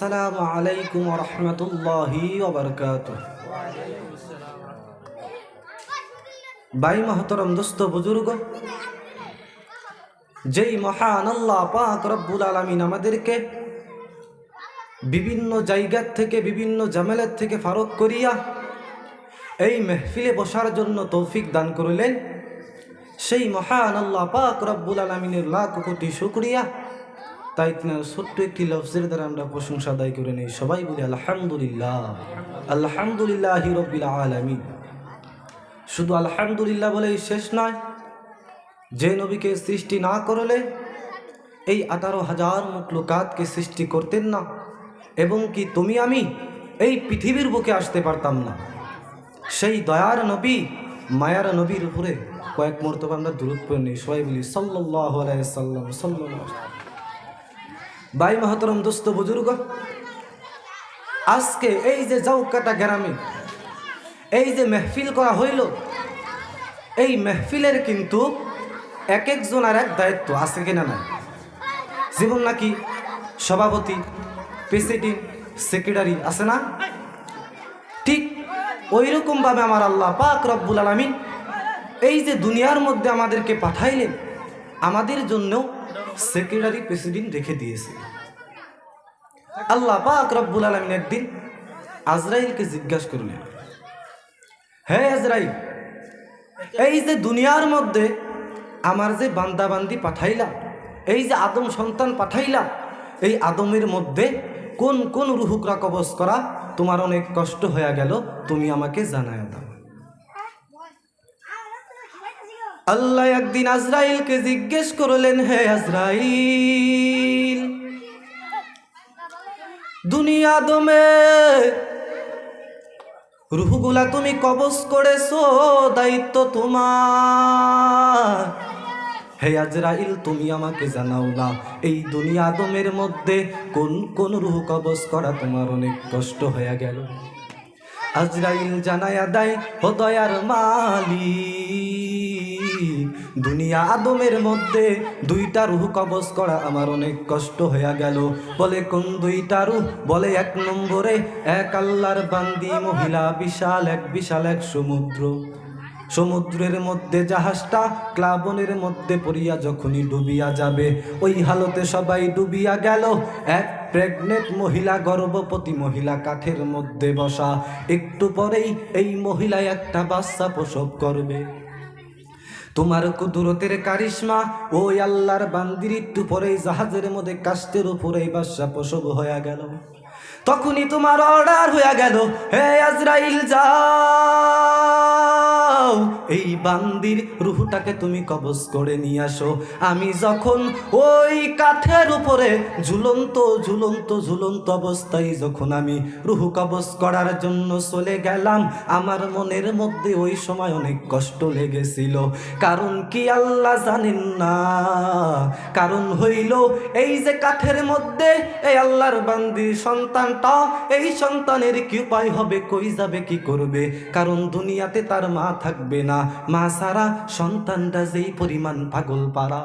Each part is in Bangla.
আসসালামু আলাইকুম ওয়া রাহমাতুল্লাহি ওয়া বারাকাতুহু। ভাই মহতরম দোস্ত বুজুর্গ, যেই মহান আল্লাহ পাক রব্বুল আলামিন আমাদেরকে বিভিন্ন জায়গা থেকে বিভিন্ন ঝামেলার থেকে ফারক করিয়া এই মেহফিলে বসার জন্য তৌফিক দান করলেন, সেই মহান আল্লাহ পাক রব্বুল আলামিনের লাখ কোটি শুকরিয়া। তাই তিনার ছোট্ট একটি লফজের দ্বারা আমরা প্রশংসা আদায় করে নেই। সবাই বলি আলহামদুলিল্লাহ, আলহামদুলিল্লাহি রব্বিল আলামিন। শুধু আলহামদুলিল্লাহ বলেই শেষ নয়, যে নবীকে সৃষ্টি না করলে এই 18,000 মখলুকাতকে সৃষ্টি করতেন না, এবং কি তুমি আমি এই পৃথিবীর বুকে আসতে পারতাম না। সেই দয়ার নবী, মায়ার নবীর উপরে কয়েক মর্তবা আমরা দুরূদ পড়ে নেই। সবাই বলি সাল্লাল্লাহু আলাইহি সাল্লাম, সাল্লাল্লাহু। ভাই মহতরম দোস্ত বুজুর্গ, আজকে এই যে জাউকাটা গ্রামে এই যে মেহফিল করা হইল, এই মেহফিলের কিন্তু এক একজনের এক দায়িত্ব আছে কিনা নাই? জীবন নাকি সভাপতি, প্রেসিডেন্ট, সেক্রেটারি আছে না? ঠিক ওই রকমভাবে আমার আল্লাহ পাক রব্বুল আলামিন এই যে দুনিয়ার মধ্যে আমাদেরকে পাঠাইলেন, আমাদের জন্য সেক্রেটারি, প্রেসিডেন্ট রেখে দিয়েছে। আল্লাহ পাক রব্বুল আলামিন একদিন আজরাইলকে জিজ্ঞাসা করলেন, হে আজরাইল, এই যে দুনিয়ার মধ্যে আমার যে বান্দা বান্দি পাঠাইলা, এই যে আদম সন্তান পাঠাইলা, এই আদমের মধ্যে কোন কোন রুহুকরা কবজ করা তোমার অনেক কষ্ট হয়ে গেল, তুমি আমাকে জানায় দাও। আল্লাহ একদিন আজরাইলকে জিজ্ঞেস করলেন, হে আজরাইল, দুনিয়া আদমে রুহগুলা তুমি কবজ করেছো, দায়িত্ব তোমার। হে আজরাইল, তুমি আমাকে জানাও না, এই দুনিয়া আদমের মধ্যে কোন কোন রুহ কবজ করা তোমার অনেক কষ্ট হয়ে গেল। আজরাইল জানায়া দেয়, ও দয়ার মালিক, দুনিয়া আদমের মধ্যে 2টা রুহ কবজ করা আমার অনেক কষ্ট হয়ে গেল। বলে কোন 2টা রুহ? বলে 1 নম্বরে এক আল্লাহর বান্দি মহিলা, বিশাল এক সমুদ্র, সমুদ্রের মধ্যে জাহাজটা প্লাবনের মধ্যে পড়িয়া যখনই ডুবিয়া যাবে, ওই হালতে সবাই ডুবিয়া গেল। এক প্রেগনেন্ট মহিলা, গর্ভবতী মহিলা, কাঠের মধ্যে বসা, একটু পরেই এই মহিলা একটা বাচ্চা প্রসব করবে। তোমার কুদরতের কারিশমা, ওই আল্লাহর বান্দির একটু পরেই জাহাজের মধ্যে কাস্তের উপরেই বাচ্চা প্রসব হয়ে গেল। তখনই তোমার অর্ডার হয়ে গেল, হে আজরাইল যাও, এই বান্দির রুহটাকে তুমি কবজ করে নিয়ে আসো। আমি যখন ওই কাঠের উপরে ঝুলন্ত ঝুলন্ত ঝুলন্ত অবস্থায় যখন আমি রুহ কবজ করার জন্য চলে গেলাম, আমার মনের মধ্যে ওই সময় অনেক কষ্ট লেগেছিল। কারণ কি আল্লাহ জানেন না? কারণ হইল এই যে কাঠের মধ্যে এই আল্লাহর বান্দির সন্তান, এই সন্তানের কি উপায় হবে, কই যাবে, কি করবে? কারণ দুনিয়াতে তার মা থাকবে না, মা সারা সন্তানটা যেই পরিমাণ পাগল পারা।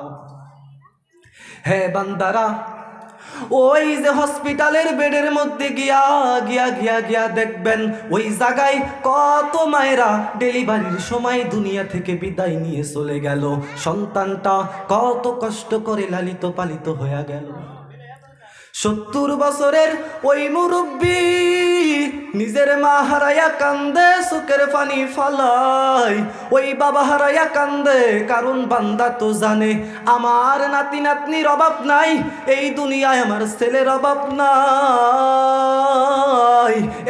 হে বান্দারা, ওই যে হসপিটালের বেডের মধ্যে গিয়া গিয়া গিয়া গিয়া দেখবেন, ওই জায়গায় কত মায়েরা ডেলিভারির সময় দুনিয়া থেকে বিদায় নিয়ে চলে গেল, সন্তানটা কত কষ্ট করে লালিত পালিত হয়ে গেল। 70 বছরের ওই মুরব্বী নিজের মা হারাইয়া কান্দে, চোখের পানি ফালায়, ওই বাবা হারাইয়া কান্দে। কারণ বান্দা তো জানে আমার নাতি নাতনির অভাব নাই, এই দুনিয়ায় আমার ছেলের অভাব নাই,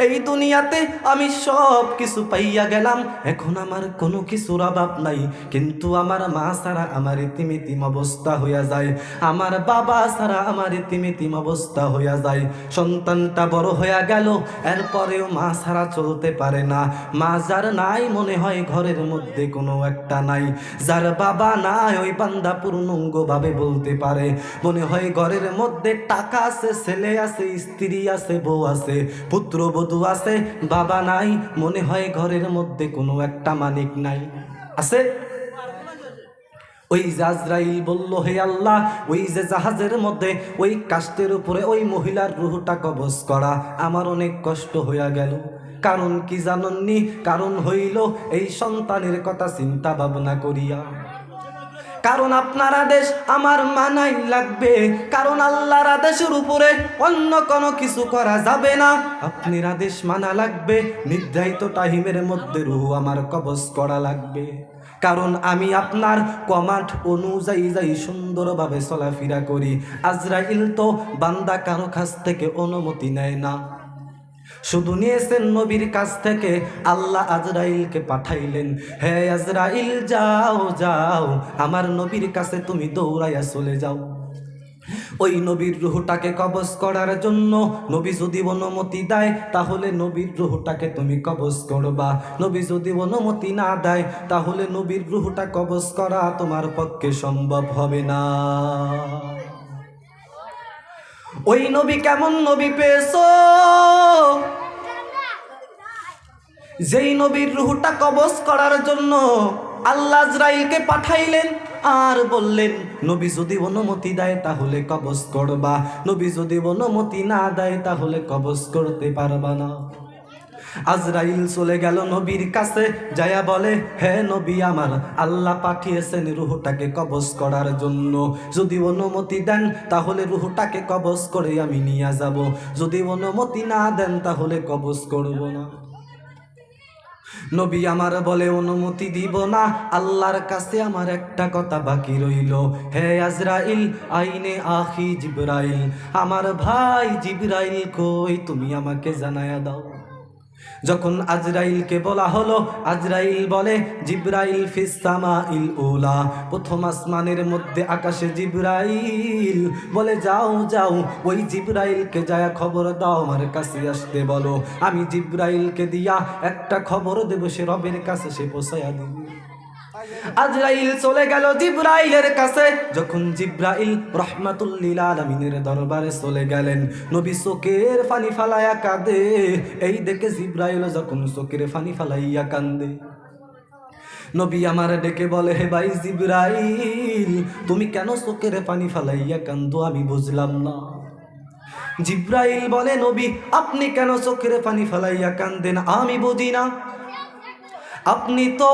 এই দুনিয়াতে আমি সব কিছু পাইয়া গেলাম, এখন আমার কোনো কিছুর অভাব নাই। কিন্তু আমার মা ছাড়া আমার ইতিম ইতিম অবস্থা হইয়া যায়, আমার বাবা ছাড়া আমার ইতিম ইতিম অবস্থা হইয়া যায়। সন্তানটা বড় হইয়া গেল, এরপরেও মা ছাড়া চলতে পারে না। মা যার নাই, মনে হয় ঘরের মধ্যে কোনো একটা নাই। যার বাবা নাই, ওই বান্দা পূর্ণাঙ্গ ভাবে বলতে পারে, মনে হয় ঘরের মধ্যে টাকা আছে, ছেলে আছে, স্ত্রী আছে, বউ আছে, পুত্র বধূ আছে, বাবা নাই, মনে হয় ঘরের মধ্যে কোনো একটা মালিক নাই। আছে ওই যে আজরাইল বলল, হে আল্লাহ, ওই যে জাহাজের মধ্যে ওই কাষ্টের উপরে ওই মহিলার রুহটা কবজ করা আমার অনেক কষ্ট হইয়া গেল। কারণ কি জানননি? কারণ হইল এই সন্তানের কথা চিন্তা ভাবনা করিয়া। কারণ আপনার আদেশ আমার মানাই লাগবে, কারণ আল্লাহর আদেশের উপরে অন্য কোনো কিছু করা যাবে না। আপনার আদেশ মানা লাগবে, নির্ধারিত টাইমের মধ্যে রুহ আমার কবজ করা লাগবে। কারণ আমি আপনার কমান্ড অনুযায়ী যাই সুন্দরভাবে চলাফেরা করি। আজরাইল তো বান্দা কারো কাছ থেকে অনুমতি নেয় না, শুধু নিয়েছেন নবীর কাছ থেকে। আল্লাহ আজরাইলকে পাঠাইলেন, হে আজরাইল যাও যাও, আমার নবীর কাছে তুমি দৌড়াইয়া চলে যাও। ওই নবীর রুহটাকে কবজ করার জন্য নবী যদি অনুমতি দেয় তাহলে নবীর রুহটাকে তুমি কবজ করবা। নবী যদি অনুমতি না দেয় তাহলে নবীর রুহটা কবজ করা তোমার পক্ষে সম্ভব হবে না। ওই নবী কেমন নবী পেয়েছো? যেই নবীর রুহটা কবজ করার জন্য আল্লাহ আজরাইলকে পাঠাইলেন আর বললেন, নবী যদি অনুমতি দেয় তাহলে কবজ করবা, নবী যদি অনুমতি না দেয় তাহলে কবজ করতে পারবা না। আজরাইল চলে গেল নবীর কাছে, যায়া বলে, হে নবী আমার, আল্লাহ পাঠিয়েছেন রুহটাকে কবজ করার জন্য। যদি অনুমতি দেন তাহলে রুহটাকে কবজ করে আমি নিয়ে যাব, যদি অনুমতি না দেন তাহলে কবজ করব না। নবী আমার বলে, অনুমতি দিব না, আল্লাহর কাছে আমার একটা কথা বাকি রইল। হে আজরাইল, আইনে আখি জিবরাইল, আমার ভাই জিবরাইল কই, তুমি আমাকে জানায়া দাও। যখন আজরাইলকে বলা হলো, আজরাইল বলে, জিবরাইল ফিস সামাইল উলা, প্রথম আসমানের মধ্যে আকাশে জিবরাইল বলে, যাও যাও, ওই জিবরাইলকে যায় খবর দাও, আমার কাছে আসতে বলো। আমি জিবরাইলকে দিয়া একটা খবর দেব, সে রবের কাছে সে পৌঁছায়া দিবে। আজরাইল চলে গেল জিবরাইলের কাছে। যখন জিবরাইল রাহমাতুল লিল আলামিনের দরবারে চলে গেলেন, নবী চোখের পানি ফালাইয়া কাঁদে। এই দেখে জিবরাইল যখন চোখের পানি ফালাইয়া কান্দে, নবী আমার ডেকে বলে, হে ভাই জিবরাইল, তুমি কেন চোখের পানি ফালাইয়া কান্দো? আমি বুঝলাম না। জিবরাইল বলে, নবী আপনি কেন চোখের পানি ফালাইয়া কান্দেন? আমি বুঝি না। আপনি তো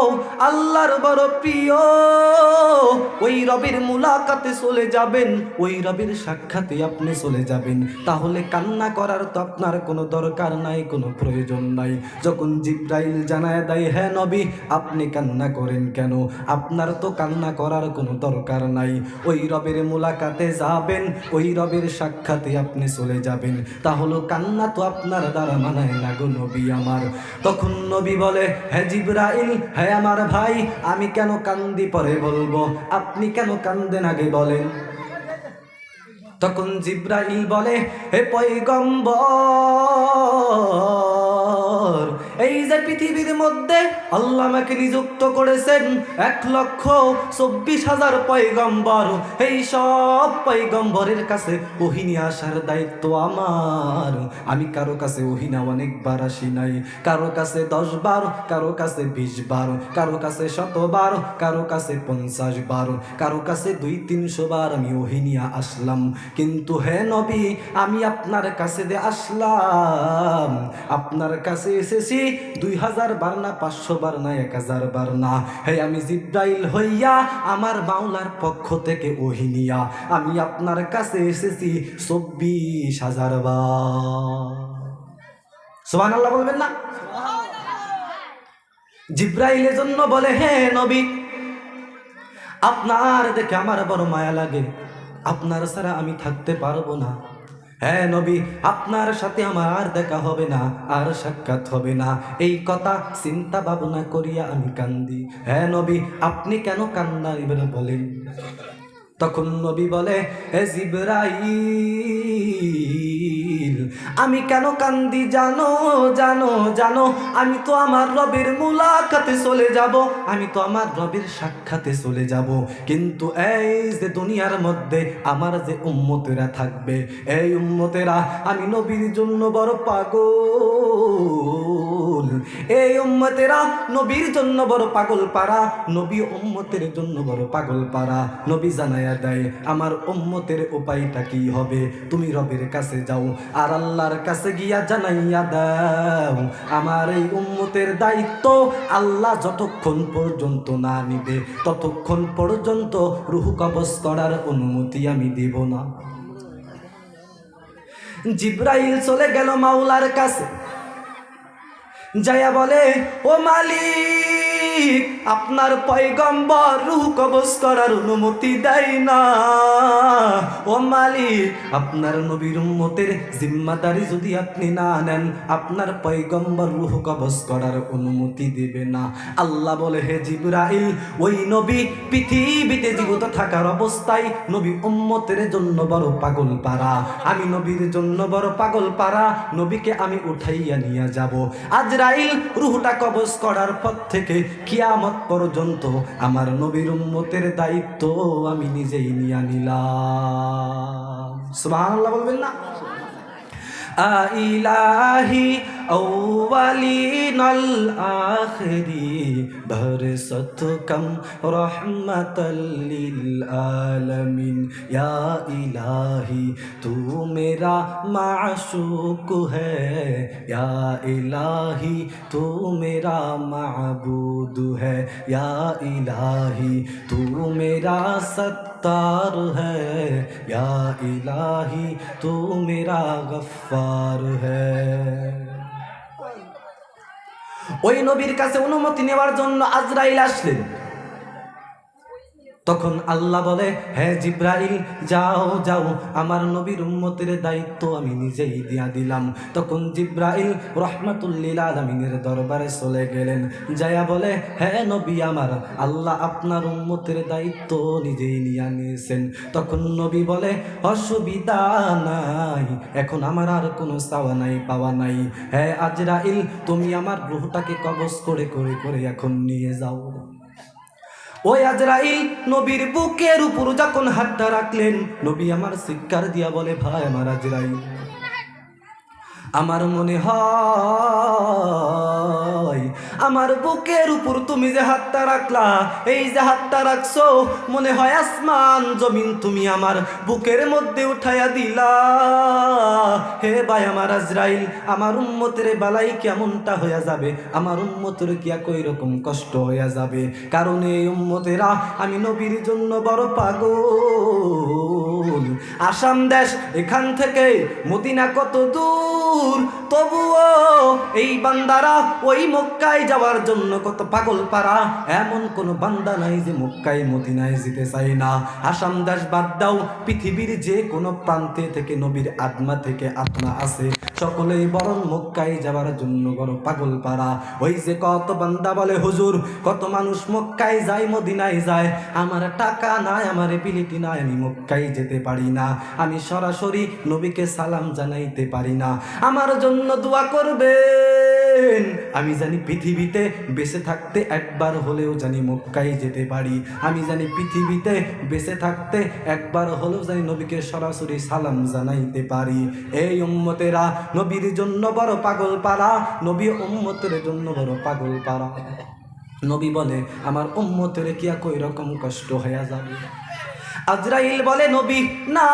আল্লাহর বড় প্রিয়, ওই রবের মুলাকাতে চলে যাবেন, ওই রবের সাক্ষাতে আপনি চলে যাবেন, তাহলে কান্না করার তো আপনার কোনো দরকার নাই, কোনো প্রয়োজন নাই। যখন জিবরাইল জানায় দেয়, হ্যাঁ নবী আপনি কান্না করেন কেন? আপনার তো কান্না করার কোনো দরকার নাই, ওই রবের মুলাকাতে যাবেন, ওই রবের সাক্ষাতে আপনি চলে যাবেন, তাহলে কান্না তো আপনার দ্বারা মানায় না গো নবী আমার। তখন নবী বলে, হ্যাঁ জিবরাইল, হ্যাঁ আমার ভাই, আমি কেন কান্দি পরে বলবো, আপনি কেন কান্দেন আগে বলেন। তখন জিবরাইল বলে, হে পয়গম্বর, এই যে পৃথিবীর মধ্যে আল্লাহ আমাকে নিযুক্ত করেছেন 1,24,000 পয়গম্বর, এই সব পয়গম্বরের কাছে ওহী নিয়ে আসার দায়িত্ব আমার। আমি কারো কাছে ওহী না অনেকবার আসি নাই, কারো কাছে 10 বার, কারো কাছে 20 বার, কারো কাছে 100 বার, কারো কাছে 50 বার, কারো কাছে 200-300 বার আমি ওহী নিয়ে আসলাম। কিন্তু হে নবী, আমি আপনার কাছে যে আসলাম, আপনার কাছে এসেছি 2000 বার না, 500 বার না, 1000 বার না। হে আমি জিবরাইল হইয়া আমার মাওলার পক্ষ থেকে ওহী নিয়া আমি আপনার কাছে এসেছি 24,000 বার। সুবহানাল্লাহ বলবেন না? জিবরাইলের জন্য বলে, হে নবী আপনার দেখে আমার বড় মায়া লাগে, আপনার ছাড়া আমি থাকতে পারবো না। হ্যাঁ নবী, আপনার সাথে আমার আর দেখা হবে না, আর সাক্ষাৎ হবে না, এই কথা চিন্তা ভাবনা করিয়া আমি কান্দি। হ্যাঁ নবী, আপনি কেন কান্দাইবেন বলেন। তখন নবী বলে, হে জিবরাইল, আমি কেন কান্দি জানো জানো জানো, আমি তো আমার রবের মুলাকাতে চলে যাব, আমি তো আমার রবের সাক্ষাতে চলে যাব। কিন্তু এই যে দুনিয়ার মধ্যে আমার যে উম্মতেরা থাকবে, এই উম্মতেরা আমি নবীর জন্য বড় পাগল, এই উম্মতেরা নবীর জন্য বড় পাগল পারা, নবী উম্মতের জন্য বড় পাগল পারা। নবী জানায়া দেয় আমার উম্মতের উপায়টা কি হবে, তুমি রবের কাছে যাও আর আল্লাহর কাছে গিয়া জানাইয়া দাও আমার এই উম্মতের দায়িত্ব আল্লাহ যতক্ষণ পর্যন্ত না নিবে ততক্ষণ পর্যন্ত রূহ কবজ করার অনুমতি আমি দেব না। জিব্রাইল চলে গেল মাওলার কাছে, যায়া বলে ও মালিক, আপনার পয়গম্বর রূহ কবজ করার অনুমতি দেয় না। ও মালিক, আপনার নবীর উম্মতের জিম্মাদারি যদি আপনি না নেন, আপনার পয়গম্বর রূহ কবজ করার অনুমতি দেবে না। আল্লাহ বলে হে জিবরাইল, ওই নবী পৃথিবীতে জীবিত থাকার অবস্থায় নবী উম্মতের জন্য বড় পাগল পারা, আমি নবীর জন্য বড় পাগল পারা, নবীকে আমি উঠাইয়া নিয়ে যাব। আজরাইল রূহটা কবজ করার পর থেকে কিয়ামত পর্যন্ত আমার নবীর উম্মতের দায়িত্ব আমি নিজেই নিয়ে নিলাম। সুবহানাল্লাহ বলবেন না? ইলাহি আউয়ালিনাল আখিরি বরসত কম রহমতাল লিল আলামিন। ইয়া ইলাহি তু মেরা মাশুক হ্যায়, ইয়া ইলাহি তু মেরা মাবুদ হ্যায়, ইয়া ইলাহি তু মেরা সত্তার হ্যায়, ইয়া ইলাহি তু মেরা গফফার হ্যায়। ওই নবীর কাছে অনুমতি নেওয়ার জন্য আজরাইল আসলেন। তখন আল্লাহ বলে হে জিব্রাইল, যাও যাও, আমার নবীর উম্মতের দায়িত্ব আমি নিজেই দিয়া দিলাম। তখন জিব্রাইল রহমাতুল লিল আলামিনের দরবারে চলে গেলেন, যায়া বলে হে নবী আমার, আল্লাহ আপনার উম্মতের দায়িত্ব নিজেই নিয়ে নিয়েছেন। তখন নবী বলে অসুবিধা নাই, এখন আমার আর কোনো চাওয়া নাই পাওয়া নাই। হে আজরাইল, তুমি আমার রূহটাকে কবজ করে করে করে এখন নিয়ে যাও। ওই আজরাইল নবীর বুকের উপর যখন হাতটা রাখলেন, নবী আমার চিৎকার দিয়া বলে ভাই আমার আজরাইল, আমার মনে হয় আমার বুকের উপর তুমি যে হাতটা রাখলা, এই যে হাতটা রাখছো, মনে হয় আসমান জমিন তুমি আমার বুকের মধ্যে উঠাইয়া দিলা। হে ভাই আমার আজরাইল, আমার উম্মতের বালাই কেমনটা হইয়া যাবে, আমার উম্মতের কি কই রকম কষ্ট হইয়া যাবে, কারণ এই উম্মতেরা আমি নবীর জন্য বড় পাগল। আসাম দেশ এখান থেকে মদিনা কত দূর, তবুও এই বান্দারা ওই মক্কায় যাওয়ার জন্য কত পাগল পারা। এমন কোন বান্দা নাই যে মক্কায় মদিনায় যেতে চায় না। আসাম দেশ বাদ দাও, পৃথিবীর যে কোনো প্রান্তে থেকে নবীর আত্মা থেকে আত্মা আছে, সকলেই বরং মক্কায় যাওয়ার জন্য বড় পাগল পারা। ওই যে কত বান্দা বলে হুজুর, কত মানুষ মক্কায় যায় মদিনায় যায়, আমার টাকা নাই, আমার এবিলিটি নাই, আমি মক্কায় যেতে পারি না, আমি সরাসরি নবীকে সালাম জানাইতে পারি না, আমার জন্য দোয়া করবেন, আমি জানি পৃথিবীতে বেঁচে থাকতে একবার হলেও জানি মক্কায় যেতে পারি, আমি জানি পৃথিবীতে বেঁচে থাকতে একবার হলেও জানি নবীকে সরাসরি সালাম জানাইতে পারি। এই উম্মতেরা নবীর জন্য বড় পাগল পারা, নবী উম্মতের জন্য বড় পাগল পারা। নবী বলে আমার উম্মতের কি কই রকম কষ্ট হয়ে যাবে। আজরাইল বলে নবী না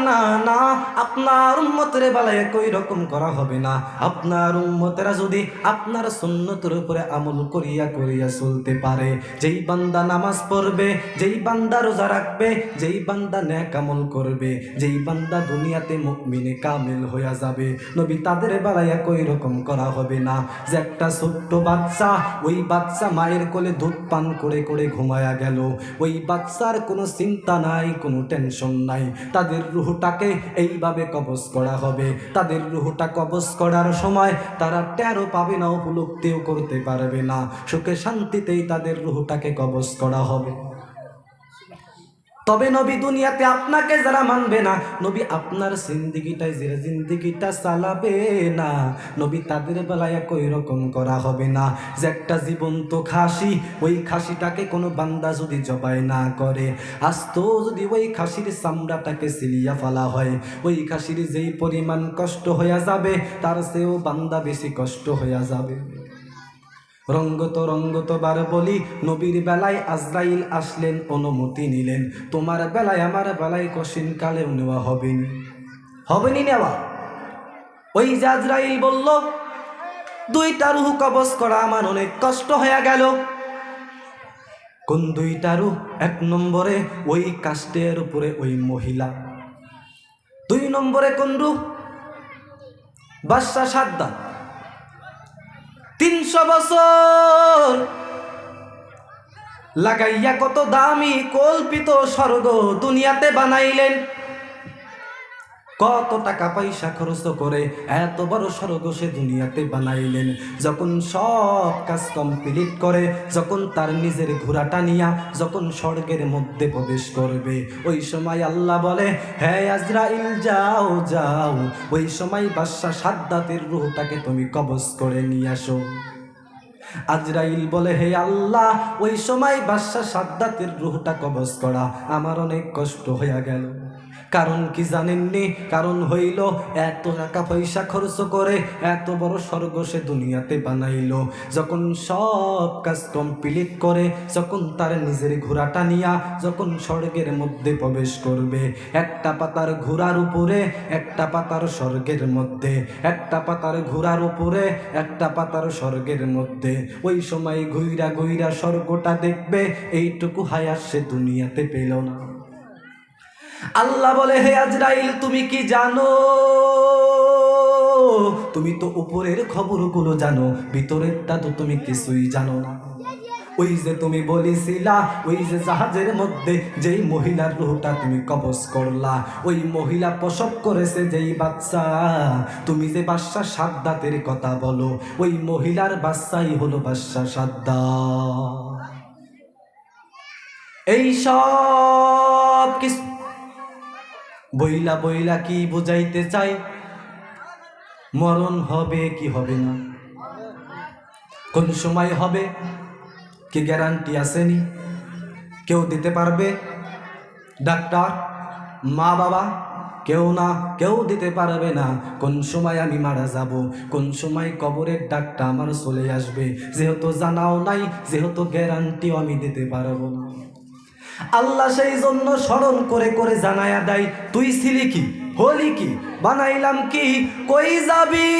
না না, আপনার উম্মতের বেলায় কই রকম করা হবে না। আপনার উম্মতেরা যদি আপনার সুন্নতের উপরে আমল করিয়া করিয়া চলতে পারে, যেই বান্দা নামাজ পড়বে, যেই বান্দা রোজা রাখবে, যেই বান্দা নেক আমল করবে, যেই বান্দা দুনিয়াতে মুমিনে কামিল হইয়া যাবে, নবী তাদের বেলায় কই রকম করা হবে না। যে একটা ছোট্ট বাচ্চা, ওই বাচ্চা মায়ের কোলে দুধ পান করে করে ঘুমায়া গেল, ওই বাচ্চার কোনো চিন্তা নাই, কোনো টেনশন নাই, তাদের রূহটাকে এইভাবে কবজ করা হবে। তাদের রূহটা কবজ করার সময় তারা টেরও পাবে না, উপলব্ধিও করতে পারবে না, সুখে শান্তিতেই তাদের রূহটাকে কবজ করা হবে। তবে নবী দুনিয়াতে আপনাকে যারা মানবে না, নবী আপনার জিন্দিগিটাই যে জিন্দিগিটা চালাবে না, নবী তাদের বেলায় একই রকম করা হবে না। যে একটা জীবন্ত খাসি, ওই খাসিটাকে কোনো বান্দা যদি জবাই না করে, আস্ত যদি ওই খাসির চামড়াটাকে সিলিয়া ফেলা হয়, ওই খাসির যেই পরিমাণ কষ্ট হয়ে যাবে, তার চেয়েও বান্দা বেশি কষ্ট হয়ে যাবে। রঙ্গত বার বলি, নবীর বেলায় আজরাইল আসলেন, অনুমতি নিলেন। তোমার বেলায় আমার বেলায় কশিন কালেও নেওয়া হবেনি নেওয়া। ওই যে আজরাইল বলল, দুইটা রূহ কবজ করা আমার অনেক কষ্ট হয়ে গেল। কোন দুইটা রূহ? এক নম্বরে ওই কাষ্টের উপরে ওই মহিলা। 2 নম্বরে কোন রূহ? বাদশা সাদ্দাত। 300 বছর লাগাইয়া কত দামি কল্পিত স্বর্গ দুনিয়াতে বানাইলেন, কত টাকা পয়সা খরচ করে এত বড় স্বর্গ সে দুনিয়াতে বানাইলেন। যখন সব কাজ কমপ্লিট করে, যখন তার নিজের ঘোড়াটা নিয়া যখন স্বর্গের মধ্যে প্রবেশ করবে, ওই সময় আল্লাহ বলে, হে আজরাইল যাও যাও, ওই সময় বাদশা সাদ্দাতের রূহটাকে তুমি কবজ করে নিয়ে আসো। আজরাইল বলে, হে আল্লাহ, ওই সময় বাদশা সাদ্দাতের রূহটা কবজ করা আমার অনেক কষ্ট হয়ে গেল। কারণ কি জানেননি? কারণ হইল, এত টাকা পয়সা খরচ করে এত বড় স্বর্গ সে দুনিয়াতে বানাইলো, যখন সব কাজ কমপ্লিট করে, যখন তার নিজের ঘোড়াটা নিয়া যখন স্বর্গের মধ্যে প্রবেশ করবে, একটা পাতার ঘোড়ার উপরে একটা পাতার স্বর্গের মধ্যে, একটা পাতার ঘোড়ার উপরে একটা পাতার স্বর্গের মধ্যে, ওই সময় ঘুইরা ঘুইরা স্বর্গটা দেখবে, এইটুকু হায়াত সে দুনিয়াতে পেল না। আল্লাহ বলে, হে আজরাইল, তুমি কি জানো? তুমি তো উপরের খবরগুলো জানো, ভিতরেরটা তো তুমি কিছুই জানো না। ওই যে তুমি বলেছিলা, ওই যে জাহাজের মধ্যে যেই মহিলার রূহটা তুমি কবজ করলা, ওই মহিলা প্রসব করেছে যেই বাচ্চা, তুমি যে বাদশা সাদ্দাতের কথা বলো, ওই মহিলার বাচ্চাই হলো বাদশা সাদ্দাত। এই সব কিছু বইলা বইলা কি বুঝাইতে চাই? মরণ হবে কি হবে না? কোন সময় হবে কি গ্যারান্টি আসেনি? কেউ দিতে পারবে? ডাক্তার, মা বাবা, কেউ না, কেউ দিতে পারবে না। কোন সময় আমি মারা যাব, কোন সময় কবরের ডাকটা আমার চলে আসবে, যেহেতু জানাও নাই, যেহেতু গ্যারান্টিও আমি দিতে পারবো না। আল্লাহ সেই জন্য স্মরণ করে করে জানায়া দেয়, তুই ছিলি কি, হলি কি, বানাইলাম কি, কই যাবি,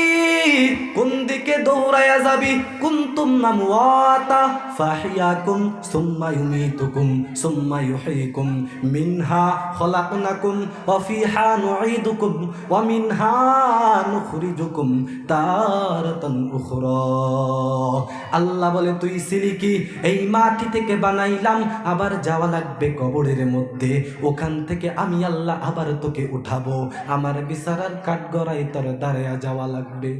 কোন দিকে দৌড়ায়া যাবি। কুনতুম আমওয়াতা ফাহিয়াকুম সুম্মা ইউমীতুকুম সুম্মা ইউহয়িকুম মিনহা খলাকনাকুম ওয়া ফিহা নুঈদুকুম ওয়া মিনহা নুখরিজুকুম তারাতান উখরা। আল্লাহ বলে, তুই ছিলি কি, এই মাটি থেকে বানাইলাম, আবার যাওয়া লাগবে কবরের মধ্যে, ওখান থেকে আমি আল্লাহ আবার তোকে উঠাবো, আমার বিচারার কাঠগড়ায় তোর দাঁড়ায়া যাওয়া লাগবে।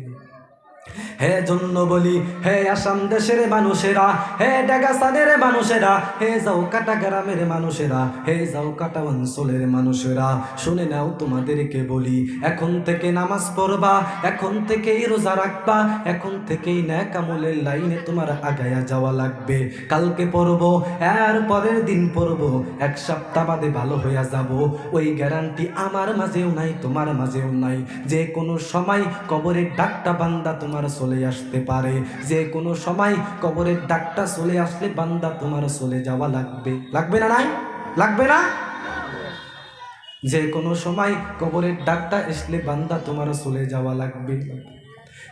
হে জন্য বলি, হে আসাম দেশের মানুষেরা, হে ডাগাসানের মানুষেরা, হে জাউকাটা গ্রামের মানুষেরা, হে জাউকাটা অঞ্চলের মানুষেরা, শুনে নাও, তোমাদেরকে বলি, এখন থেকে নামাজ পড়বা, এখন থেকেই রোজা রাখবা, এখন থেকেই নেক আমলের লাইনে তোমার আগায়া যাওয়া লাগবে। কালকে পড়বো, এর পরের দিন পড়বো, 1 সপ্তাহ বাদে ভালো হইয়া যাব, ওই গ্যারান্টি আমার মাঝেও নাই, তোমার মাঝেও নাই। যে কোনো সময় কবরের ডাকটা বান্দা তোমার চলে আসতে পারে, যে কোনো সময় কবরের ডাকটা চলে আসলে বান্দা তোমার চলে যাওয়া লাগবে। লাগবে না? নাই লাগবে না? যে কোনো সময় কবরের ডাকটা আসলে বান্দা তোমার চলে যাওয়া লাগবে।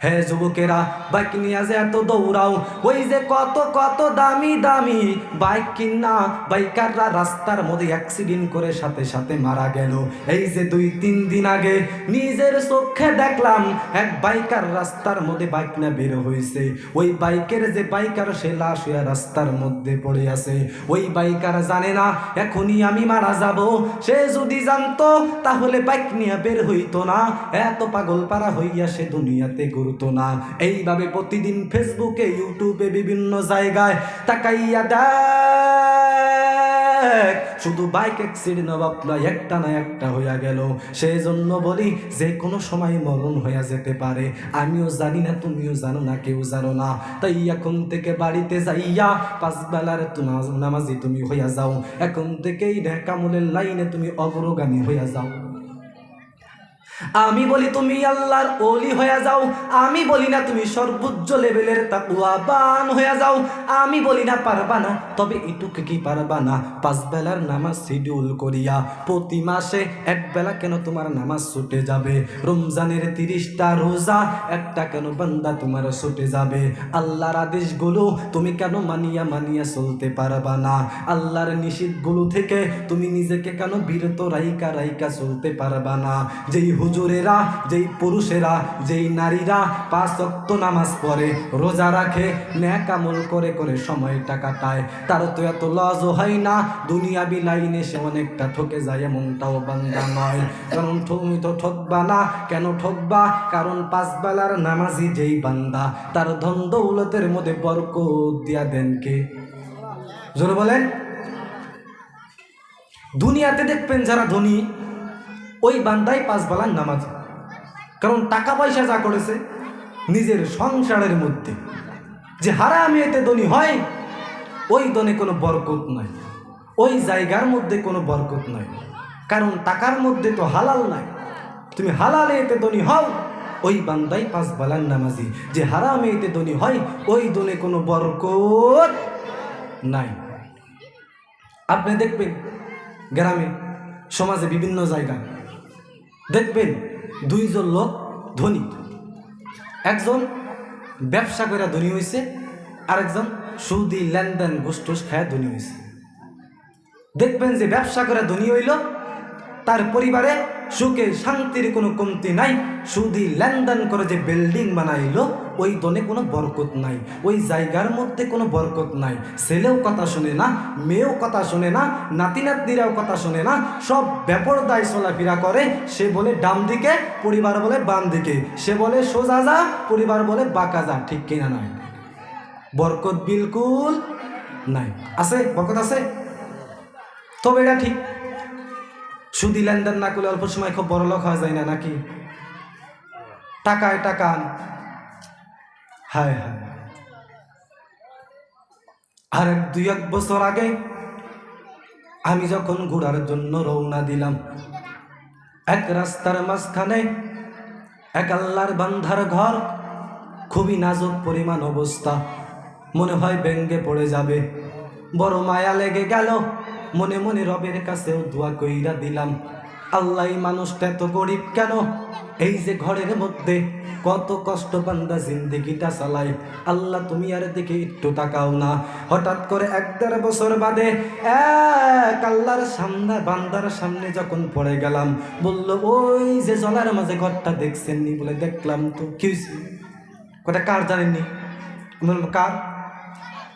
হে যুবকেরা, বাইক নিয়ে যে এত দৌড়াও, ওই যে কত কত দামি দামি বাইক কিনা বাইকাররা রাস্তার মধ্যে অ্যাক্সিডেন্ট করে সাথে সাথে মারা গেল। এই যে 2-3 দিন আগে নিজের চোখে দেখলাম এক বাইকার রাস্তার মধ্যে বাইক না বের হয়েছে, ওই বাইকের যে বাইকার সে লাশ হয়ে রাস্তার মধ্যে পড়ে আছে। ওই বাইকার জানে না এখনই আমি মারা যাব, সে যদি জানতো তাহলে বাইক নিয়ে বের হইতো না, এত পাগল পারা হইয়া সে দুনিয়াতে ঘুরতো না। এইভাবে প্রতিদিন ফেসবুকে, ইউটিউবে, বিভিন্ন জায়গায় তাকাইয়া দেখ, শুধু বাইক অ্যাক্সিডেন্ট আপনার একটা না একটা হইয়া গেল। সেই জন্য বলি যে কোনো সময় মরণ হইয়া যেতে পারে। আমিও জানি না, তুমিও জানো না, কেউ জানো না। তাই এখন থেকে বাড়িতে যাইয়া 5 বেলার নামাজি তুমি হইয়া যাও। এখন থেকেই নেক আমলের লাইনে তুমি অগ্রগামী হইয়া যাও। আমি বলি তুমি আল্লাহর ওলি হয়ে যাও। আমি বলি না তুমি সর্বোচ্চ লেভেলের তাকওয়াবান হয়ে যাও। আমি বলি না পারবা না, তবে এটুকু কি পারবা না, 5 বেলার নামাজ শিডিউল করিয়া প্রতি মাসে 1 বেলা কেন তোমার নামাজ ছুটে যাবে? রমজানের 30টা রোজা একটা কেন বান্দা তোমার ছুটে যাবে? আল্লাহর আদেশগুলো তুমি কেন মানিয়া মানিয়া চলতে পারবা না? আল্লাহর নিষেধগুলো থেকে তুমি নিজেকে কেন বিরত রাইকা রাইকা চলতে পারবা না? যেই হুজুরেরা, যেই পুরুষেরা, যেই নারীরা 5 ওয়াক্ত নামাজ পড়ে, রোজা রাখে, নেক আমল করে করে সময়টা কাটায়, তার তো এত লজও হয় না দুনিয়াবি লাইনে সে অনেকটা ঠকে যায়, এমনটাও বান্দা নয়। কারণ তুমি তো ঠকবা না। কেন ঠকবা? কারণ 5 বেলার নামাজি যেই বান্দা, তার ধন দৌলতের মধ্যে বরকত দিয়া দেন কে? জোরে বলেন। দুনিয়াতে দেখবেন যারা ধনী, ওই বান্দাই 5 বেলার নামাজ। কারণ টাকা পয়সা যা করেছে নিজের সংসারের মধ্যে, যে হারামে এতে ধনী হয়, ওই ধনে কোনো বরকত নাই, ওই জায়গার মধ্যে কোনো বরকত নাই। কারণ টাকার মধ্যে তো হালাল নাই। তুমি হালালে এতে ধনী হও, ওই বান্দাই 5 বেলার নামাজি। যে হারামে এতে ধনী হয়, ওই ধনে কোনো বরকত নাই। আপনি দেখবেন গ্রামে সমাজে বিভিন্ন জায়গায় দেখবেন 2 জন লোক ধনী। একজন ব্যবসা করে ধনী হয়েছে, আরেকজন সুদি লেনদেন ঘুষ খায় ধনী হয়েছে। দেখবেন যে ব্যবসা করে ধনী হইল, তার পরিবারে সুখে শান্তির কোনো কমতি নাই। সুদি লেনদেন করে যে বিল্ডিং বানাইলো, ওই দনে কোনো বরকত নাই, ওই জায়গার মধ্যে কোনো বরকত নাই। ছেলেও কথা শোনে না, মেয়েও কথা শোনে না, নাতি নাতনিরাও কথা শোনে না, সব বেপরদায় চলাফেরা করে। সে বলে ডাম দিকে, পরিবার বলে বাম দিকে। সে বলে সোজা যা, পরিবার বলে বাঁকা যা। ঠিক কিনা নয়? বরকত বিলকুল নাই। আছে বরকত? আছে, তবে এটা ঠিক সুদি লেনদেন না করলে অল্প সময় খুব বড় লোক হওয়া যায় না নাকি? টাকায় টাকা, হায় হায়। আর 2-1 বছর আগে আমি যখন ঘোরার জন্য রওনা দিলাম, এক রাস্তার মাঝখানে এক আল্লাহর বান্ধার ঘর, খুবই নাজুক পরিমাণ অবস্থা, মনে হয় ভেঙ্গে পড়ে যাবে। বড় মায়া লেগে গেল, মনে মনে রবের কাছেও দোয়া কইরা দিলাম, আল্লাহ এই মানুষটা এত গরিব কেন? এই যে ঘরের মধ্যে কত কষ্ট বান্দা জিন্দেগিটা চালায়, আল্লাহ তুমি আর দিকে একটু তাকাও না। হঠাৎ করে 1-1.5 বছর বাদে এক আল্লাহর সামনে বান্দার সামনে যখন পড়ে গেলাম, বলল, ওই যে জলার মাঝে ঘরটা দেখছেন নি? বলে দেখলাম তো। কি হয়েছে? কটা কার জানেননি? বললাম কার?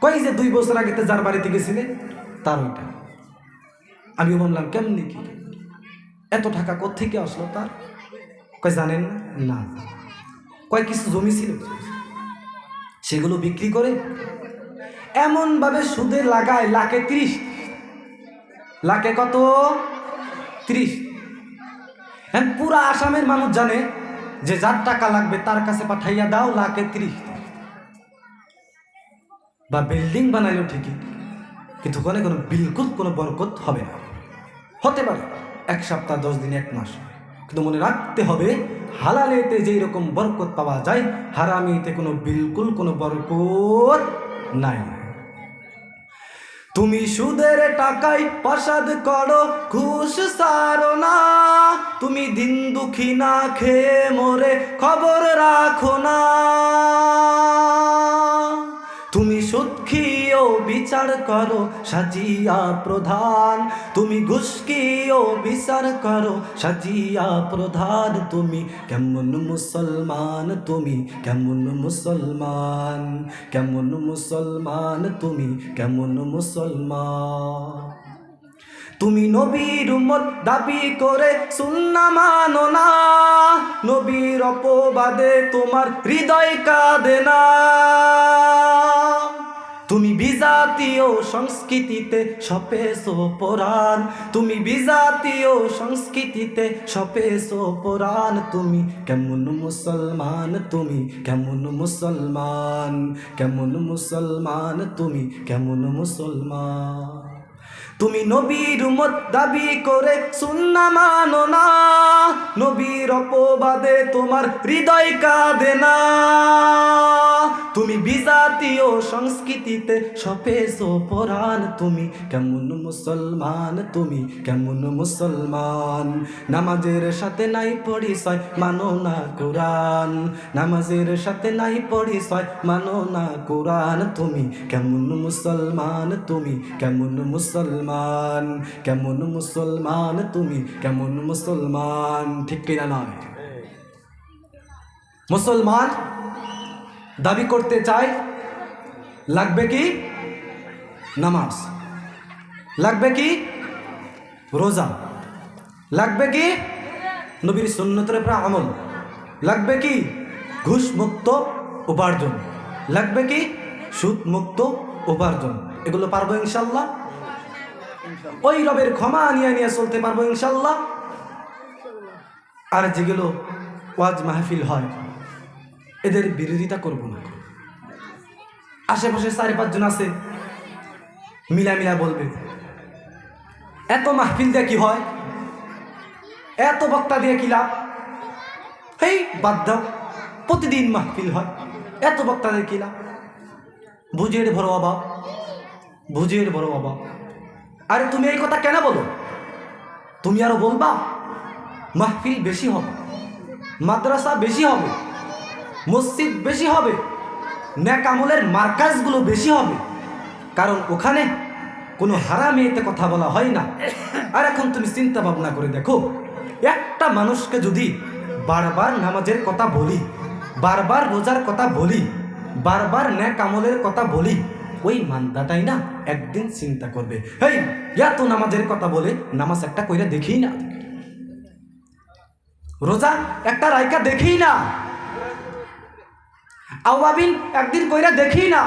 কই যে 2 বছর আগে যার বাড়িতে গেছিলে তার ওইটা। আমি বললাম কেমনি কি, এত টাকা কোত্থেকে আসলো তার? কয় জানেন না? কয় কিছু জমি ছিল, সেগুলো বিক্রি করে এমন ভাবে সুদে লাগায়, লাখে 30, লাখে কত? 30। হ্যাঁ, পুরা আসামের মানুষ জানে যে যার টাকা লাগবে তার কাছে পাঠাইয়া দাও, লাখে 30। বা বিল্ডিং বানাইলো ঠিকই, কিন্তু ওখানে কোনো বিলকুল কোনো বরকত হবে না। হতে পারে 1 সপ্তাহ, 10 দিন, 1 মাস, কিন্তু মনে রাখতে হবে হালালেতে যেই রকম বরকত পাওয়া যায়, হারামিতে কোনো বিলকুল কোনো বরকত নাই। তুমি সুদের টাকায় প্রসাদ করো, ঘুষ ছাড়ো না। তুমি দিন দুঃখী না খেয়ে মরে খবর রাখো না। তুমি সুদ খেয়েও বিচার করো সাজিয়া প্রধান, তুমি ঘুষ খেয়েও বিচার করো সাজিয়া প্রধান। তুমি কেমন মুসলমান? তুমি কেমন মুসলমান? কেমন মুসলমান? তুমি কেমন মুসলমান? তুমি নবীর উম্মত দাবি করে সুন্নাহ মানো না, নবীর অপবাদে তোমার হৃদয় কাঁদে না। তুমি বিজাতীয় সংস্কৃতিতে সপেছো পরাণ, তুমি বিজাতীয় সংস্কৃতিতে সপেছো পরাণ। তুমি কেমন মুসলমান, তুমি কেমন মুসলমান, কেমন মুসলমান, তুমি কেমন মুসলমান। তুমি নবীর উম্মত দাবি করে সুন্নাহ মানো না, নবীর অপবাদে তোমার হৃদয় কাঁদে না। তুমি বিজাতীয় সংস্কৃতিতে সপেছো পরাণ, তুমি কেমন মুসলমান, তুমি কেমন মুসলমান। নামাজের সাথে নাই পরিচয়, মানো না কোরআন, নামাজের সাথে নাই পরিচয়, মানো না কোরআন। তুমি কেমন মুসলমান, তুমি কেমন মুসলমান, কেমন মুসলমান, তুমি কেমন মুসলমান। ঠিক কিনা নয়? মুসলমান দাবি করতে চাই, লাগবে কি? নামাজ, লাগবে কি? রোজা, লাগবে কি? নবীর সুন্নতের উপর আমল, লাগবে কি? ঘুষ মুক্ত উপার্জন, লাগবে কি? সুদ মুক্ত উপার্জন। এগুলো পারবো ইনশাল্লাহ? ওই রবের ক্ষমা নিয়ে নিয়ে চলতে পারবো ইনশাল্লাহ। আর যেগুলো ওয়াজ মাহফিল হয় এদের বিরোধিতা করব না। আশেপাশে 4-5 জন আছে, মিলা মিলা বলবে এত মাহফিল দিয়ে কি হয়, এত বক্তা দিয়ে কি লাভ, এই বাদ দাও, প্রতিদিন মাহফিল হয়, এত বক্তা দিয়ে কি লাভ। বুঝের বড় অভাব, বুঝের বড় অভাব। আরে তুমি এই কথা কেন বলো? তুমি আরো বলবা মাহফিল বেশি হবে, মাদ্রাসা বেশি হবে, মসজিদ বেশি হবে, নেক আমলের মার্কাজগুলো বেশি হবে, কারণ ওখানে কোনো হারামিতে কথা বলা হয় না। আর এখন তুমি চিন্তা ভাবনা করে দেখো, একটা মানুষকে যদি বারবার নামাজের কথা বলি, বারবার রোজার কথা বলি, বারবার নেক আমলের কথা বলি, ওই মান্দাটাই না একদিন চিন্তা করবে, হেই এত নামাজের কথা বলে নামাজ একটা কইরা দেখি না, রোজা একটা রাইকা দেখি না, আওয়াবিন একদিন কইরা দেখি না,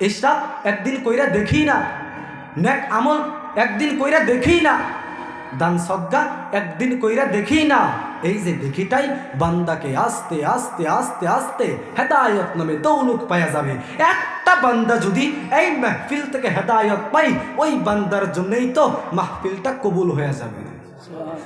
ইশরাক একদিন কইরা দেখি না, নেক আমল একদিন কইরা দেখি না, দান সদকা একদিন কইরা দেখি না। এই যে দেখিটাই বান্দাকে আস্তে আস্তে আস্তে আস্তে হেদায়ত নামে দৌলুক পাওয়া যাবে। একটা বান্দা যদি এই মাহফিল থেকে হেদায়ত পাই, ওই বান্দার জন্যই তো মাহফিলটা কবুল হয়ে যাবে।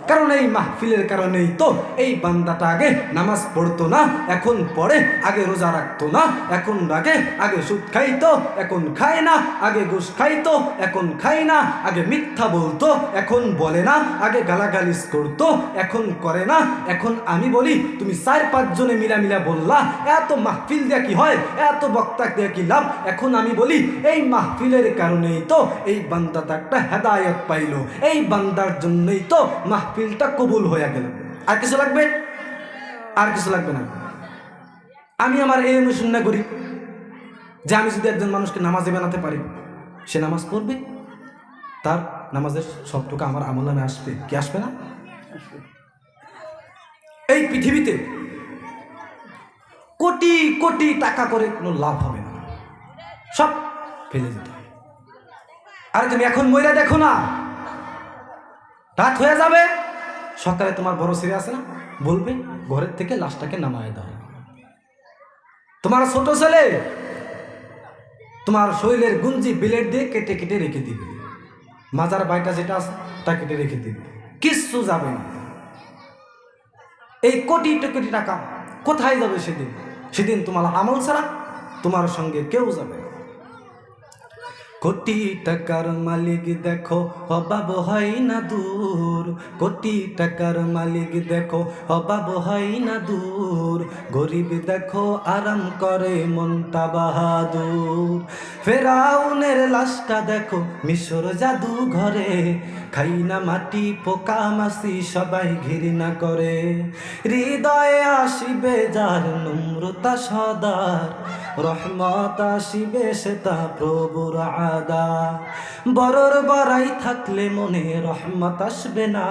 কারণ এই মাহফিলের কারণেই তো এই বান্দাটা আগে নামাজ পড়তো না, এখন পড়ে, আগে রোজা রাখতো না, এখন রাখে, আগে সুদ খাইতো, এখন খায় না, আগে ঘুষ খাইতো, এখন খায় না, আগে মিথ্যা বলতো, এখন বলে না, আগে গালাগালিজ করতো, এখন করে না। এখন আমি বলি তুমি 4-5 জনে মিলা বললা এত মাহফিল দিয়ে কি হয়, এত বক্তা দিয়ে কি লাভ। এখন আমি বলি এই মাহফিলের কারণেই তো এই বান্দাটা একটা হেদায়ত পাইলো, এই বান্দার জন্যই তো মাহফিলটা কবুল হয়ে গেল। আর কিছু লাগবে? আর কিছু লাগবে না। আমি আমার এই অনুসন্ধান করি যে আমি যদি একজন মানুষকে নামাজে বানাতে পারি, সে নামাজ পড়বে, তার নামাজের সবটুকু আমার আমল নামে আসবে কি আসবে না? এই পৃথিবীতে কোটি কোটি টাকা করে কোনো লাভ হবে না, সব ফেলে যেতে হবে। আর তুমি এখন মইরা দেখো না, রাত হয়ে যাবে, সকালে তোমার বড় ছেলে আছে না, বলবে ঘরের থেকে লাশটাকে নামায় দাও। তোমার ছোট ছেলে তোমার শরীরের গুঞ্জি বিলেট দিয়ে কেটে কেটে রেখে দিবে, মাজার বাইটা যেটা আছে তা কেটে রেখে দিবে, কিচ্ছু যাবে না। এই কোটি কোটি টাকা কোথায় যাবে সেদিন? সেদিন তোমার আমল ছাড়া তোমার সঙ্গে কেউ যাবে না। কোটি টাকার মালিক দেখো অভাব হয় না দূর, কোটি টাকার মালিক দেখো অভাব হয় না দূর, গরিব দেখো আরাম করে মনটা বাহাদুর। ফেরাউনের লাশটা দেখো মিশর জাদু ঘরে, খাই না মাটি পোকা মাছি সবাই ঘৃণা করে। হৃদয়ে আসিবে যার নম্রতা সদার, রহমত আসিবে সেটা প্রভুর আদা। বড়র বড়াই থাকলে মনে রহমত আসবে না,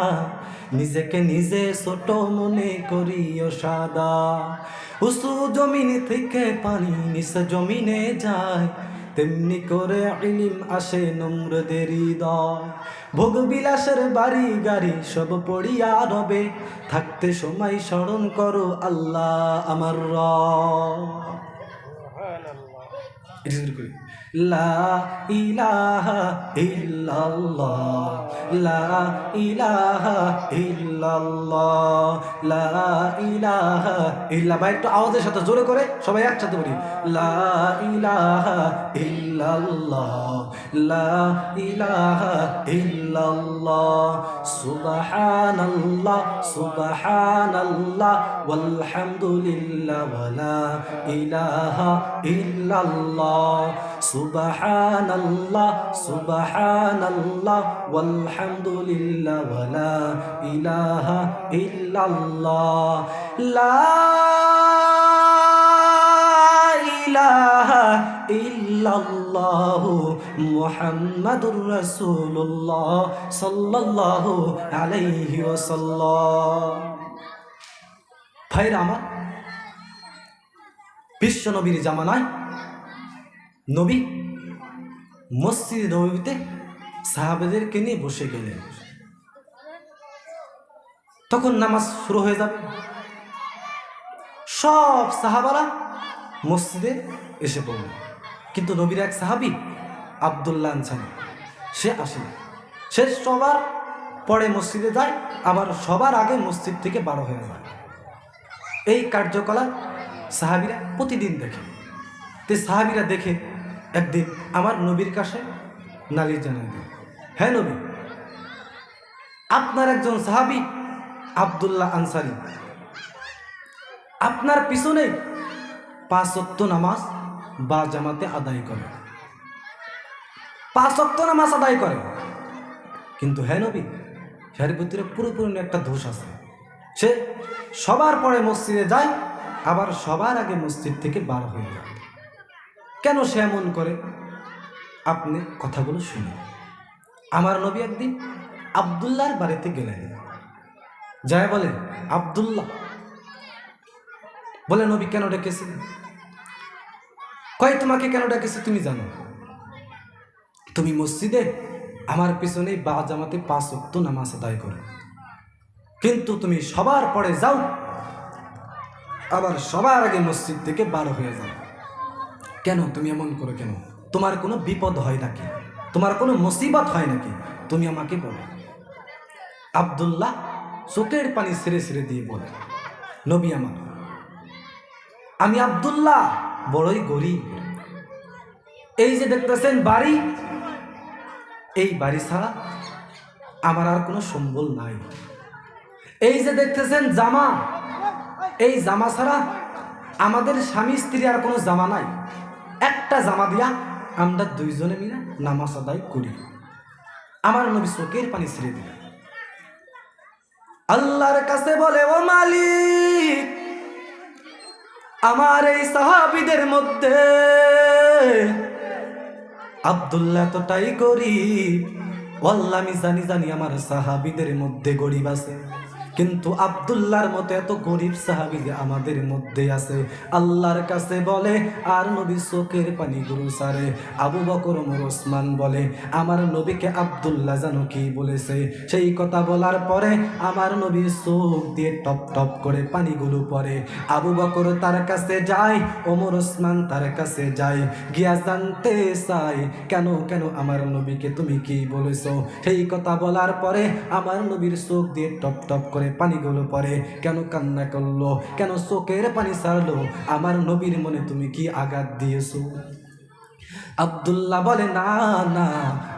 নিজেকে নিজে ছোট মনে করিও সাদা। উঁচু জমিন থেকে পানি নিচে জমিনে যায়, তেমনি করে ইলম আসে নম্রদের হৃদয়। ভোগ বিলাসের বাড়ি গাড়ি সব পড়িয়া রবে, থাকতে সময় স্মরণ করো আল্লাহ আমার রব। লা ইলাহা ইল্লাল্লাহ, লা ইলাহা ইল্লাল্লাহ, লা ইলাহা ইল্লা। ভাই একটু আওয়াজের সাথে জোরে করে সবাই একসাথে বলি, লা ইলাহা ইল্লাল্লাহ, লা ইলাহা ইল্লাল্লাহ, সুবহানাল্লাহ সুবহানাল্লাহ ওয়ালহামদুলিল্লাহ ওয়ালা ইলাহা ইল্লাল্লাহ, সুবহানাল্লাহ সুবহানাল্লাহ ওয়ালহামদুলিল্লাহ ওয়ালা ইলাহা ইল্লাল্লাহ, লা ইলাহা ইল্লাল্লাহু মুহাম্মাদুর রাসূলুল্লাহ সাল্লাল্লাহু আলাইহি ওয়াসাল্লাম। ভাইরা আমার, বিশ্ব নবীর জামানায় নবী মসজিদ নববীতে সাহাবাদেরকে নিয়ে বসে গেলেন। তখন নামাজ শুরু হয়ে যাবে, সব সাহাবারা মসজিদে এসে পড়ল, কিন্তু নবীর এক সাহাবী আব্দুল্লাহ আনসারী সে আসে না। সে সবার পরে মসজিদে যায়, আবার সবার আগে মসজিদ থেকে বার হয়ে যায়। এই কার্যকলাপ সাহাবীরা প্রতিদিন দেখে। তো সাহাবীরা দেখে একদিন আমার নবীর কাছে নালিশ জানায় দিল, হ্যাঁ নবী, আপনার একজন সাহাবী আব্দুল্লাহ আনসারী আপনার পিছনে 5 ওয়াক্ত নামাজ বা জামাতে আদায় করে, 5 ওয়াক্ত নামাজ আদায় করে, কিন্তু হ্যাঁ নবী, এর ভিতরে পুরোপুরি একটা দোষ আছে। সে সবার পরে মসজিদে যায়, আবার সবার আগে মসজিদ থেকে বার হয়ে যায়। কেন সে এমন করে? আপনি কথাগুলো শুনুন। আমার নবী একদিন আব্দুল্লাহর বাড়িতে গেলেন, যায় বলে, আব্দুল্লাহ। বলে, নবী কেন ডেকেছে? কয়, তোমাকে কেন ডেকেছে তুমি জানো? তুমি মসজিদে আমার পিছনে বা জামাতে 5 ওয়াক্ত নামাজ আদায় করো, কিন্তু তুমি সবার পরে যাও, আবার সবার আগে মসজিদ থেকে বার হয়ে যাও। কেন তুমি এমন করো? কেন? তোমার কোনো বিপদ হয় নাকি? তোমার কোনো মুসিবত হয় নাকি? তুমি আমাকে বলো। আব্দুল্লাহ চোখের পানি ছেড়ে ছেড়ে দিয়ে বলে, নবী আমার, আমি আব্দুল্লাহ বড়ই গরিব। এই যে দেখতেছেন বাড়ি, এই বাড়ি ছাড়া আমার আর কোনো সম্বল নাই। এই যে দেখতেছেন জামা, এই জামা ছাড়া আমাদের স্বামী স্ত্রী আর কোনো জামা নাই। একটা জামা দিয়া আমরা 2 জনে মিলে নামাজ আদায় করি। আমার নবী চোখের পানি ছেড়ে দিলেন, আল্লাহর কাছে বলে, ও মালিক, আমার এই সাহাবীদের মধ্যে আব্দুল্লাহ এতটাই গরিব, আল্লাহ আমি জানি আমার সাহাবীদের মধ্যে গরিব আছে, কিন্তু আব্দুল্লাহর মতো এত গরিব সাহাবী যে আমাদের মধ্যে আছে। আল্লাহর কাছে বলে, আর নবী চোখের পানিগুলো সারে। আবু বকর ওমর ওসমান বলে, আমার নবীকে আব্দুল্লাহ জানো কি বলেছে? সেই কথা বলার পরে আমার নবীর চোখ দিয়ে টপ টপ করে পানিগুলো পড়ে। আবু বকর তার কাছে যায়, ওমর ওসমান তার কাছে যায়, গিয়া জানতে চাই, কেন আমার নবীকে তুমি কি বলেছো? সেই কথা বলার পরে আমার নবীর চোখ দিয়ে টপ টপ করে পানিগুলো পড়ে। কেন কান্না করলো? কেন চোখের পানি ছাড়লো? আমার নবীর মনে তুমি কি আঘাত দিয়েছো? আব্দুল্লাহ বলে, না না,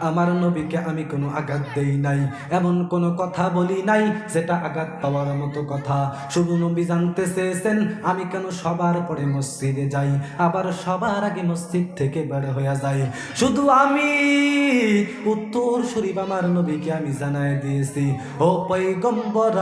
আমার নবীকে আমি কোনো আঘাত দেই নাই, এমন কোনো কথা বলি নাই যেটা আঘাত পাওয়ার মতো কথা। শুধু নবী জানতে চেয়েছেন আমি কেন সবার পরে মসজিদে যাই, আবার সবার আগে মসজিদ থেকে বের হয়ে যাই। শুধু আমি উত্তর শরীফ আমার নবীকে আমি জানাই দিয়েছি, ও পয়গম্বর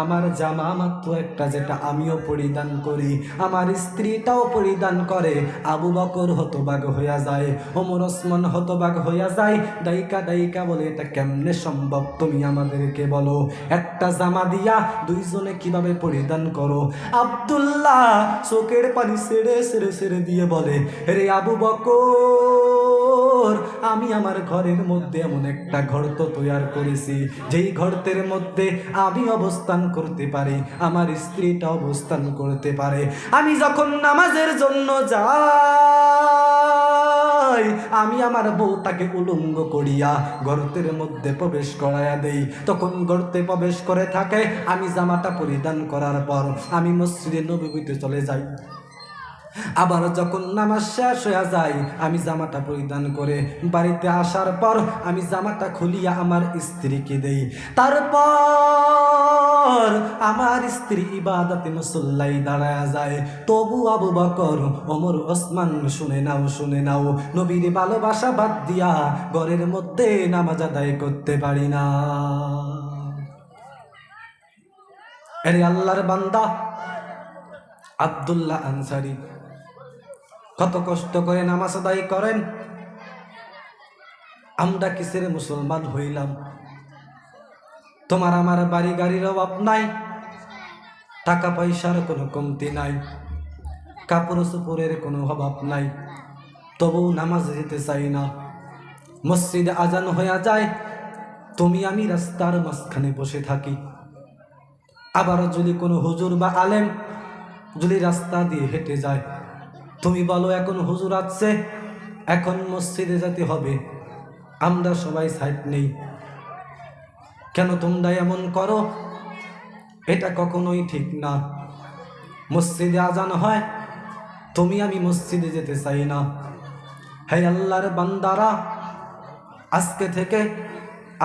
আমার জামা মাত্র একটা, যেটা আমিও পরিধান করি, আমার স্ত্রীটাও পরিধান করে। আবু বকর হতবাগ হইয়া যায়, ওমর ওসমান হতবাগ হইয়া যায়। ডাইকা ডাইকা বলে, এটা কেমনে সম্ভব? তুমি আমাদেরকে বলো, একটা জামা দিয়া দুইজনে কিভাবে পরিধান করো? আব্দুল্লাহ চোখের পানি ছেড়ে ছেড়ে ছেড়ে দিয়ে বলে, রে আবু বকর, আমি আমার ঘরের মধ্যে এমন একটা ঘর তো তৈরি করেছি, যেই ঘরের মধ্যে আমি অবস্থান করতে পারি, আমার স্ত্রীটা অবস্থান করতে পারে। আমি যখন নামাজের জন্য যাই, আমি আমার বউটাকে উলঙ্গ করিয়া গর্তের মধ্যে প্রবেশ করাইয়া দেই। তখন গর্তে প্রবেশ করে থাকে, আমি জামাটা পরিধান করার পর আমি মসজিদে নববীতে চলে যাই। আবার যখন নামাজ শেষ হয়ে যায়, আমি জামাটা পরিধান করে বাড়িতে আসার পর আমি জামাটা খুলিয়া আমার স্ত্রীকে দেই। তারপর আমার স্ত্রী ইবাদতে মুসল্লাই দাঁড়ায় যায়। তবু আবু বকর, ওমর, ওসমান, শুনে নাও শুনে নাও, নবীর ভালোবাসা বাদ দিয়া ঘরের মধ্যে নামাজ আদায় করতে পারি না। আরে আল্লাহর বান্দা আব্দুল্লাহ আনসারী কত কষ্ট করে নামাজ আদায় করেন। আমরা কিসের মুসলমান হইলাম? তোমার আমার বাড়ি গাড়ির অভাব নাই, টাকা পয়সার কোনো কমতি নাই, কাপড় চোপড়ের কোনো অভাব নাই, তবু নামাজে যেতে চাই না। মসজিদে আজান হয়ে যায়, তুমি আমি রাস্তার মাঝখানে বসে থাকি। আবার যদি কোনো হুজুর বা আলেম যদি রাস্তা দিয়ে হেঁটে যায়, তুমি বলো এখন হুজুর আসছে, এখন মসজিদে যেতে হবে, আমরা সবাই সাইড নেই। কেন তোমরা এমন করো? এটা কখনোই ঠিক না। মসজিদে আজান হয়, তুমি আমি মসজিদে যেতে চাই না। হে আল্লাহর বান্দারা, আজকে থেকে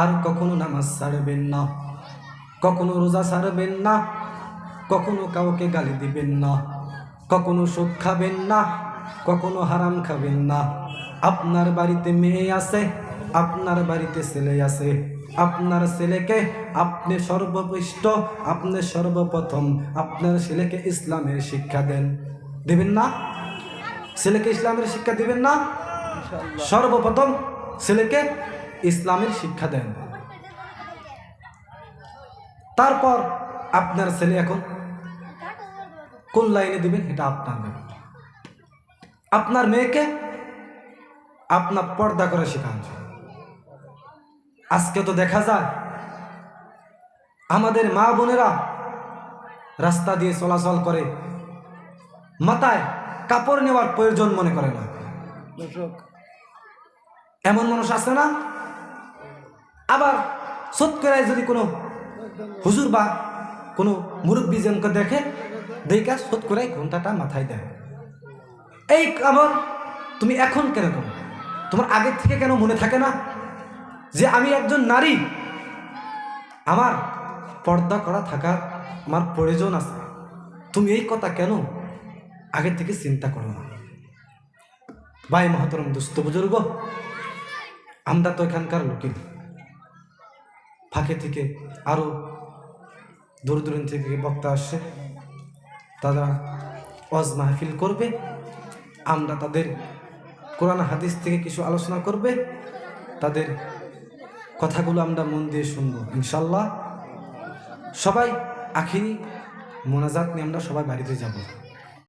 আর কখনো নামাজ ছাড়বেন না, কখনো রোজা ছাড়বেন না, কখনো কাউকে গালি দিবেন না, কখনো সুদ খাবেন না, কখনো হারাম খাবেন না। আপনার বাড়িতে মেয়ে আছে, আপনার বাড়িতে ছেলে আছে, আপনার ছেলেকে আপনি সর্বশ্রেষ্ঠ, আপনি সর্বপ্রথম আপনার ছেলেকে ইসলামের শিক্ষা দেন, দিবেন না? ছেলেকে ইসলামের শিক্ষা দিবেন না? সর্বপ্রথম ছেলেকে ইসলামের শিক্ষা দেন। তারপর আপনার ছেলে এখন কোন লাইনে দিবেন এটা আপনার ব্যাপার। আপনার মেয়েকে আপনার পর্দা করে শেখান। আজকে তো দেখা যায় আমাদের মা বোনেরা রাস্তা দিয়ে চলাচল করে, মাথায় কাপড় নেওয়ার প্রয়োজন মনে করে না। এমন মানুষ আছে না? আবার সৎ করে যদি কোনো হুজুর বা কোনো মুরব্বী জনকে দেখে, দেখা সৎ করে ঘন্টাটা মাথায় দেয়। এই আমার তুমি এখন কেন করো? তোমার আগের থেকে কেন মনে থাকে না যে আমি একজন নারী, আমার পর্দা করা থাকার আমার প্রয়োজন আছে? তুমি এই কথা কেন আগের থেকে চিন্তা করো না? ভাই মহতরম দুস্থ বুজুর্গ, আমরা তো এখানকার লোকের, ফাঁকে থেকে আরও দূর দূরান্ত থেকে বক্তা আসছে, তারা ওয়াজ মাহফিল করবে, আমরা তাদের কোরআন হাদিস থেকে কিছু আলোচনা করবে, তাদের কথাগুলো আমরা মন দিয়ে শুনবো ইনশাল্লাহ। সবাই আখিরি মোনাজাত নিয়ে আমরা সবাই বাড়িতে যাব।